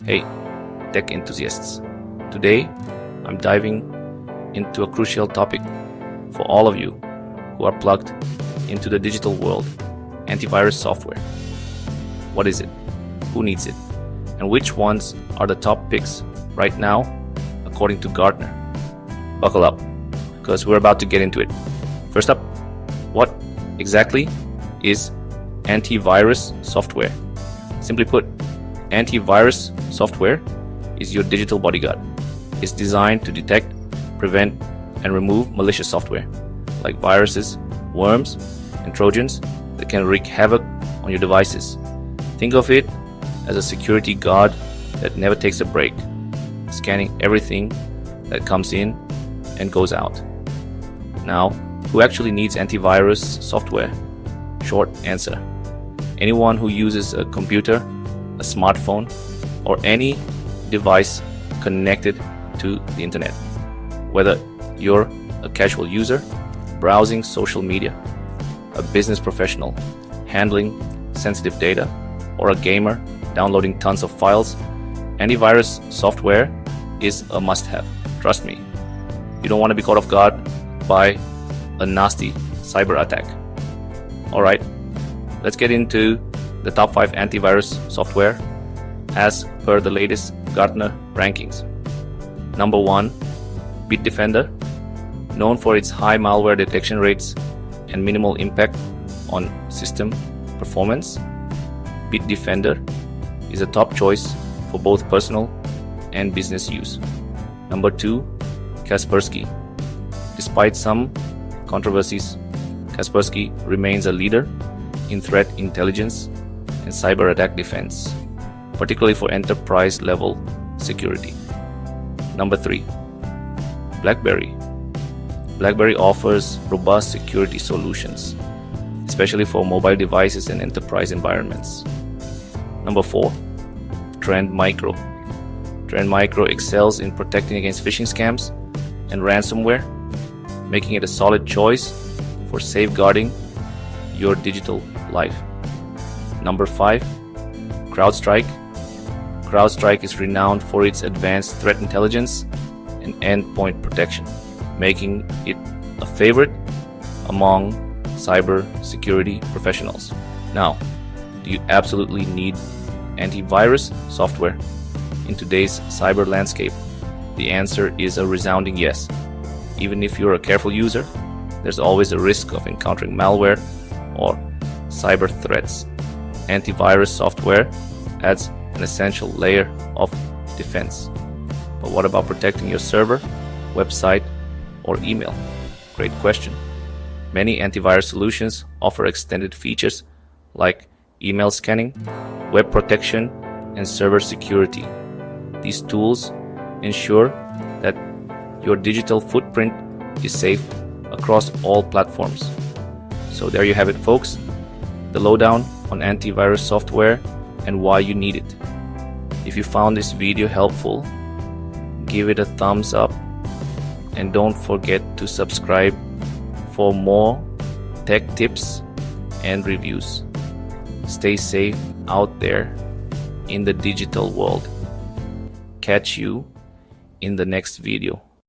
Hey, tech enthusiasts. Today, I'm diving into a crucial topic for all of you who are plugged into the digital world: antivirus software. What is it? Who needs it? And which ones are the top picks right now, according to Gartner? Buckle up, because we're about to get into it. First up, what exactly is antivirus software? Simply put, antivirus software is your digital bodyguard. It's designed to detect, prevent, and remove malicious software like viruses, worms, and trojans that can wreak havoc on your devices. Think of it as a security guard that never takes a break, scanning everything that comes in and goes out. Now, who actually needs antivirus software? Short answer: anyone who uses a computer, a smartphone, or any device connected to the internet. Whether you're a casual user browsing social media, a business professional handling sensitive data, or a gamer downloading tons of files, antivirus software is a must-have. Trust me, you don't want to be caught off guard by a nasty cyber attack. Alright, let's get into the top 5 antivirus software as per the latest Gartner rankings. Number 1, Bitdefender. Known for its high malware detection rates and minimal impact on system performance, Bitdefender is a top choice for both personal and business use. Number 2, Kaspersky. Despite some controversies, Kaspersky remains a leader in threat intelligence and cyber attack defense, particularly for enterprise-level security. Number 3, BlackBerry. BlackBerry offers robust security solutions, especially for mobile devices and enterprise environments. Number 4, Trend Micro. Trend Micro excels in protecting against phishing scams and ransomware, making it a solid choice for safeguarding your digital life. Number 5, CrowdStrike. CrowdStrike is renowned for its advanced threat intelligence and endpoint protection, making it a favorite among cybersecurity professionals. Now, do you absolutely need antivirus software in today's cyber landscape? The answer is a resounding yes. Even if you're a careful user, there's always a risk of encountering malware or cyber threats. Antivirus software adds an essential layer of defense. But what about protecting your server, website, or email? Great question. Many antivirus solutions offer extended features like email scanning, web protection, and server security. These tools ensure that your digital footprint is safe across all platforms. So there you have it, folks. The lowdown on antivirus software and why you need it. If you found this video helpful, give it a thumbs up and don't forget to subscribe for more tech tips and reviews. Stay safe out there in the digital world. Catch you in the next video.